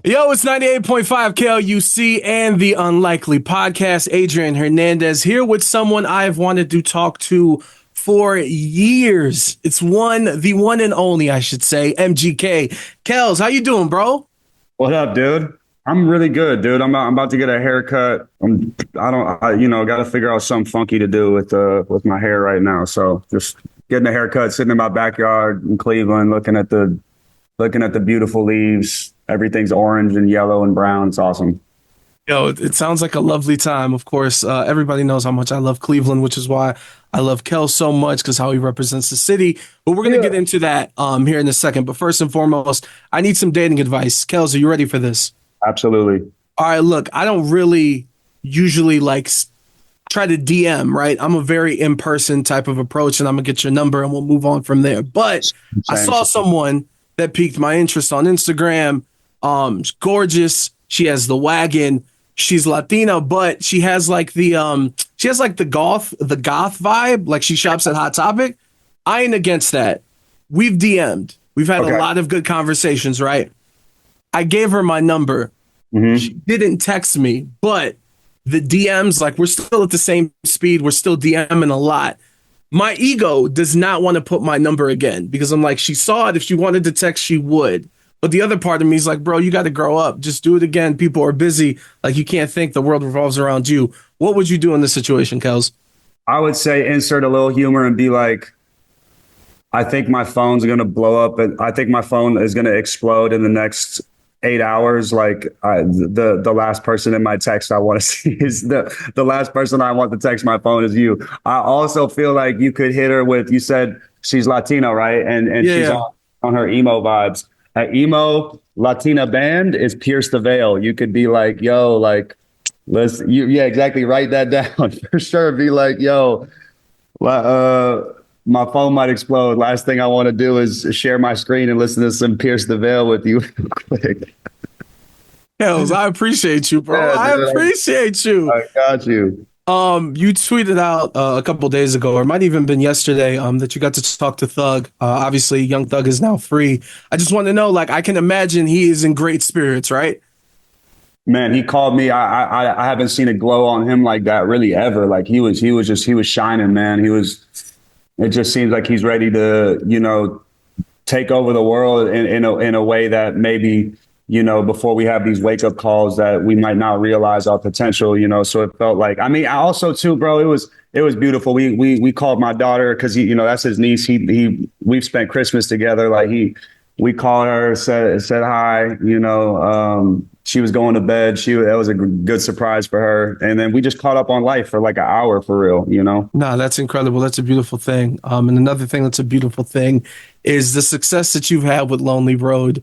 Yo, it's 98.5 KLUC and the Unlikely Podcast. Adrian Hernandez here with someone I've wanted to talk to for years. It's the one and only, I should say, MGK. Kels, how you doing, bro? What up, dude? I'm really good, dude. I'm about to get a haircut. Got to figure out something funky to do with my hair right now. So just getting a haircut, sitting in my backyard in Cleveland, looking at the beautiful leaves. Everything's orange and yellow and brown. It's awesome. Yo, it sounds like a lovely time. Of course, everybody knows how much I love Cleveland, which is why I love Kels so much because how he represents the city. But we're gonna get into that here in a second. But first and foremost, I need some dating advice. Kels, are you ready for this? Absolutely. All right, look, I don't really usually try to DM, right? I'm a very in-person type of approach, and I'm gonna get your number and we'll move on from there. But I saw someone that piqued my interest on Instagram. She's gorgeous. She has the wagon. She's Latina, but she has the goth vibe. Like she shops at Hot Topic. I ain't against that. We've DM'd. We've had a lot of good conversations, right? I gave her my number. Mm-hmm. She didn't text me, but the DMs, like we're still at the same speed. We're still DMing a lot. My ego does not want to put my number again because I'm like, she saw it. If she wanted to text, she would. But the other part of me is like, bro, you got to grow up. Just do it again. People are busy. Like you can't think the world revolves around you. What would you do in this situation, Kels? I would say insert a little humor and be like, I think my phone's going to blow up and I think my phone is going to explode in the next 8 hours. The last person in my text I want to see is the last person I want to text my phone is you. I also feel like you could hit her with, you said she's Latino, right? And she's on her emo vibes. An emo Latina band is Pierce the Veil. You could be like, yo, like, exactly. Write that down for sure. Be like, yo, my phone might explode. Last thing I want to do is share my screen and listen to some Pierce the Veil with you real quick. Kels, I appreciate you, bro. Yeah, I appreciate you. I got you. You tweeted out a couple days ago, or it might even been yesterday, that you got to talk to Thug. Obviously, Young Thug is now free. I just want to know, like, I can imagine he is in great spirits, right? Man, he called me. I haven't seen a glow on him like that really ever. Like he was shining, man. It just seems like he's ready to, take over the world in a way that maybe, before we have these wake up calls that we might not realize our potential, so it felt like, I mean, I also too, bro, it was beautiful. We called my daughter cause that's his niece. We've spent Christmas together. Like we called her, said hi, she was going to bed. That was a good surprise for her. And then we just caught up on life for like an hour for real, No, that's incredible. That's a beautiful thing. And another thing that's a beautiful thing is the success that you've had with Lonely Road.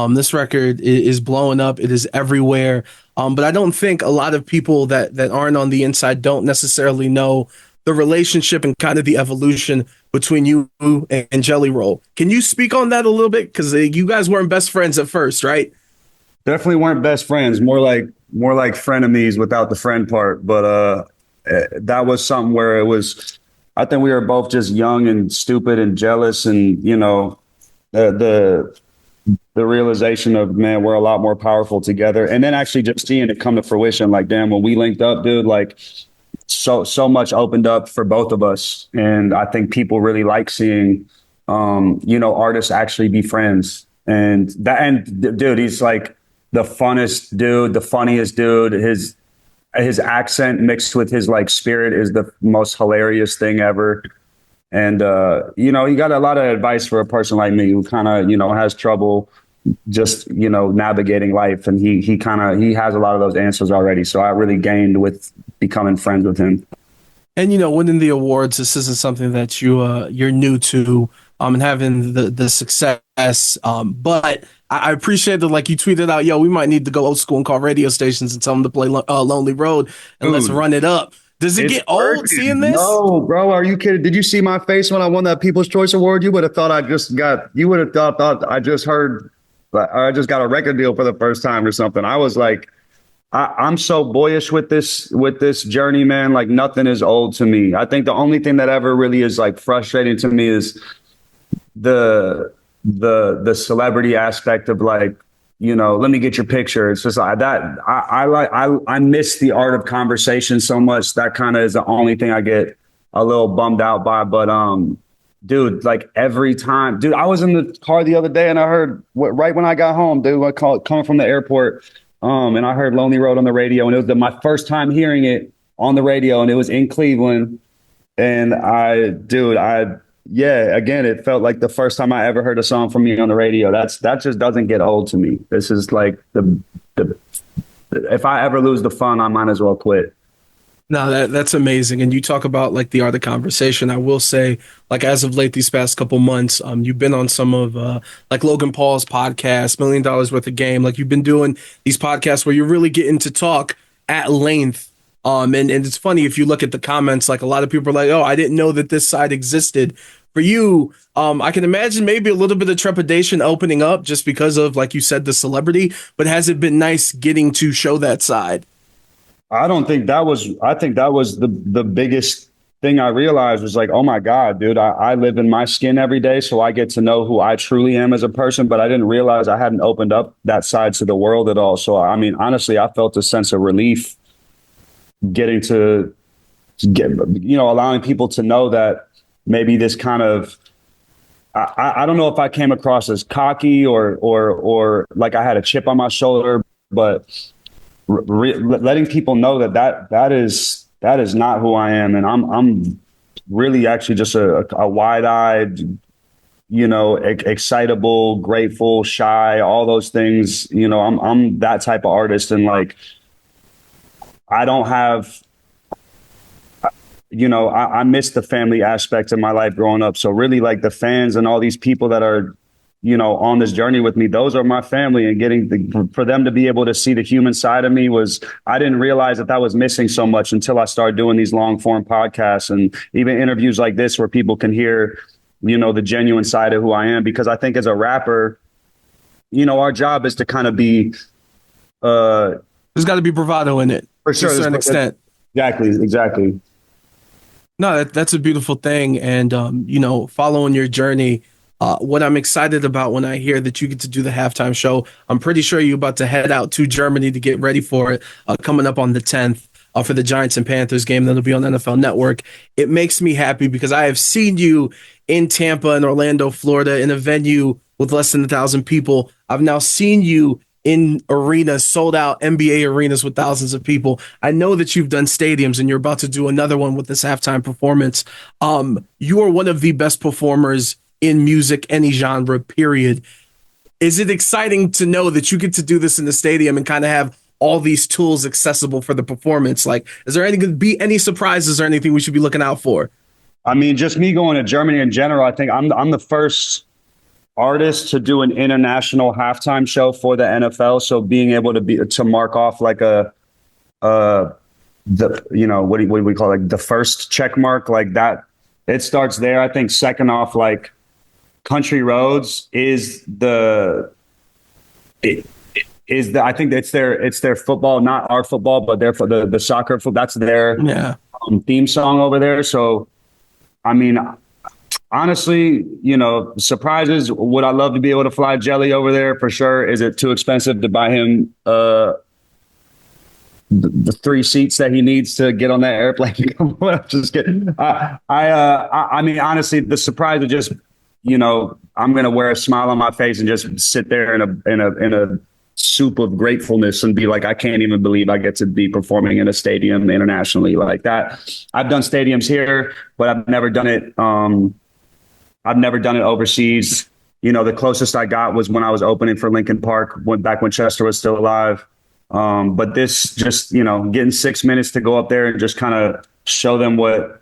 This record is blowing up. It is everywhere. But I don't think a lot of people that aren't on the inside don't necessarily know the relationship and kind of the evolution between you and Jelly Roll. Can you speak on that a little bit? Because you guys weren't best friends at first, right? Definitely weren't best friends. More like frenemies without the friend part. But that was something where it was. I think we were both just young and stupid and jealous, and the realization of, man, we're a lot more powerful together. And then actually just seeing it come to fruition, like, damn, when we linked up, dude, like so much opened up for both of us. And I think people really like seeing, artists actually be friends. And dude, he's like the funnest dude, the funniest dude. His accent mixed with his like spirit is the most hilarious thing ever. And, he got a lot of advice for a person like me who kind of, has trouble just, navigating life. And he has a lot of those answers already. So I really gained with becoming friends with him. And, winning the awards, this isn't something that you're new to and having the success. But I appreciate that, like you tweeted out, yo, we might need to go old school and call radio stations and tell them to play Lonely Road and let's run it up. Does it get old seeing this? No, bro. Are you kidding? Did you see my face when I won that People's Choice Award? You would have thought I just got a record deal for the first time or something. I was like, I'm so boyish with this journey, man. Like nothing is old to me. I think the only thing that ever really is like frustrating to me is the celebrity aspect of like let me get your picture. It's just like that. I miss the art of conversation so much. That kind of is the only thing I get a little bummed out by. But dude, like every time, dude, I was in the car the other day and I heard right when I got home, dude, I call it coming from the airport. And I heard Lonely Road on the radio, and it was my first time hearing it on the radio, and it was in Cleveland. And yeah, again, it felt like the first time I ever heard a song from me on the radio. That just doesn't get old to me. This is like the if I ever lose the fun, I might as well quit. No, that's amazing. And you talk about like the art of conversation. I will say, like as of late, these past couple months, you've been on some of like Logan Paul's podcast, $1 million worth of game. Like you've been doing these podcasts where you're really getting to talk at length. And it's funny if you look at the comments, like a lot of people are like, "Oh, I didn't know that this side existed." For you, I can imagine maybe a little bit of trepidation opening up just because of, like you said, the celebrity. But has it been nice getting to show that side? I think that was the biggest thing I realized was like, oh my God, dude, I live in my skin every day. So I get to know who I truly am as a person, but I didn't realize I hadn't opened up that side to the world at all. So, I mean, honestly, I felt a sense of relief getting to get, allowing people to know that maybe this kind of, I don't know if I came across as cocky or like I had a chip on my shoulder, but letting people know that is not who I am, and I'm really actually just a wide-eyed, excitable, grateful, shy, all those things. I'm that type of artist, and like I don't have. I miss the family aspect of my life growing up. So really, like the fans and all these people that are on this journey with me, those are my family, and for them to be able to see the human side of me I didn't realize that was missing so much until I started doing these long form podcasts and even interviews like this where people can hear, the genuine side of who I am. Because I think as a rapper, our job is to kind of be, there's got to be bravado in it for sure, to a certain extent. Exactly. No, that's a beautiful thing. And, following your journey, what I'm excited about when I hear that you get to do the halftime show, I'm pretty sure you're about to head out to Germany to get ready for it, coming up on the 10th for the Giants and Panthers game that'll be on NFL Network. It makes me happy because I have seen you in Tampa and Orlando, Florida, in a venue with less than 1,000 people. I've now seen you in arenas, sold out NBA arenas with thousands of people. I know that you've done stadiums and you're about to do another one with this halftime performance. You are one of the best performers in music, any genre, period. Is it exciting to know that you get to do this in the stadium and kind of have all these tools accessible for the performance? Like, is there going to be any surprises or anything we should be looking out for? I mean, just me going to Germany in general, I think I'm the first artist to do an international halftime show for the NFL. So being able to mark off like what do we call it? Like the first check mark, like that, it starts there. I think second off, like Country Roads I think it's their football, not our football, but the soccer football. That's their theme song over there. So, I mean, honestly, surprises. Would I love to be able to fly Jelly over there? For sure. Is it too expensive to buy him the 3 seats that he needs to get on that airplane? I'm just kidding. I mean, honestly, the surprise would just, I'm going to wear a smile on my face and just sit there in a soup of gratefulness and be like, I can't even believe I get to be performing in a stadium internationally like that. I've done stadiums here, but I've never done it. I've never done it overseas. The closest I got was when I was opening for Lincoln Park, back when Chester was still alive. But this just, getting 6 minutes to go up there and just kind of show them what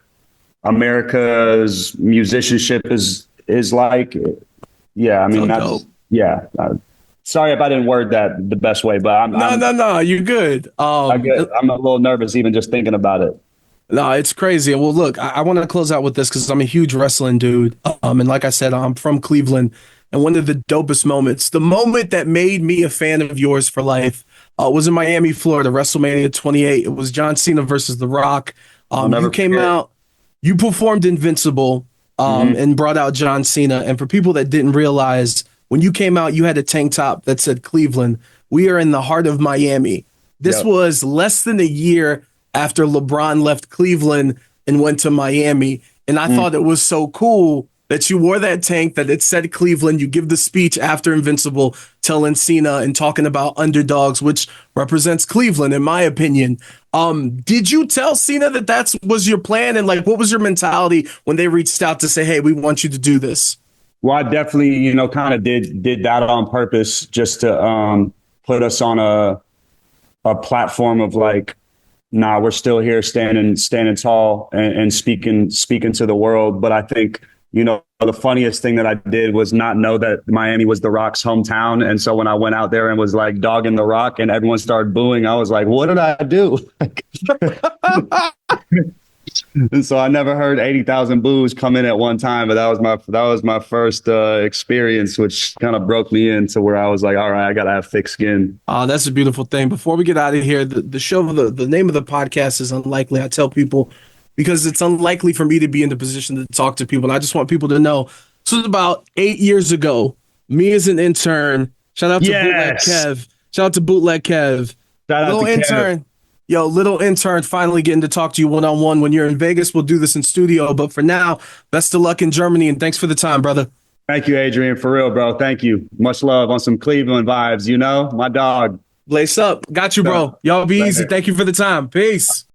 America's musicianship is like. Yeah, I mean, that's dope. Yeah. Sorry if I didn't word that the best way, but No, you're good. I'm a little nervous even just thinking about it. No, it's crazy. Well, look, I want to close out with this because I'm a huge wrestling dude. And like I said, I'm from Cleveland. And one of the dopest moments, the moment that made me a fan of yours for life, was in Miami, Florida, WrestleMania 28. It was John Cena versus The Rock. You came out, you performed Invincible, and brought out John Cena. And for people that didn't realize, when you came out, you had a tank top that said Cleveland. We are in the heart of Miami. This was less than a year after LeBron left Cleveland and went to Miami. And I thought it was so cool that you wore that tank, that it said Cleveland. You give the speech after Invincible telling Cena and talking about underdogs, which represents Cleveland, in my opinion. Did you tell Cena that was your plan? And like, what was your mentality when they reached out to say, hey, we want you to do this? Well, I definitely, kind of did that on purpose just to put us on a platform of like, nah, we're still here standing tall and speaking to the world. But I think, the funniest thing that I did was not know that Miami was The Rock's hometown. And so when I went out there and was like dogging The Rock and everyone started booing, I was like, what did I do? And so I never heard 80,000 boos come in at one time, but that was my first experience, which kind of broke me into where I was like, all right, I got to have thick skin. Oh, that's a beautiful thing. Before we get out of here, the show, the name of the podcast is Unlikely. I tell people because it's unlikely for me to be in the position to talk to people. And I just want people to know. So it was about 8 years ago, me as an intern. Shout out to Bootleg Kev. Shout out to Bootleg Kev. Shout out to intern. Kev. Yo, little intern, finally getting to talk to you one-on-one. When you're in Vegas, we'll do this in studio. But for now, best of luck in Germany, and thanks for the time, brother. Thank you, Adrian. For real, bro. Thank you. Much love on some Cleveland vibes, my dog. Lace up. Got you, bro. Y'all be easy. Thank you for the time. Peace.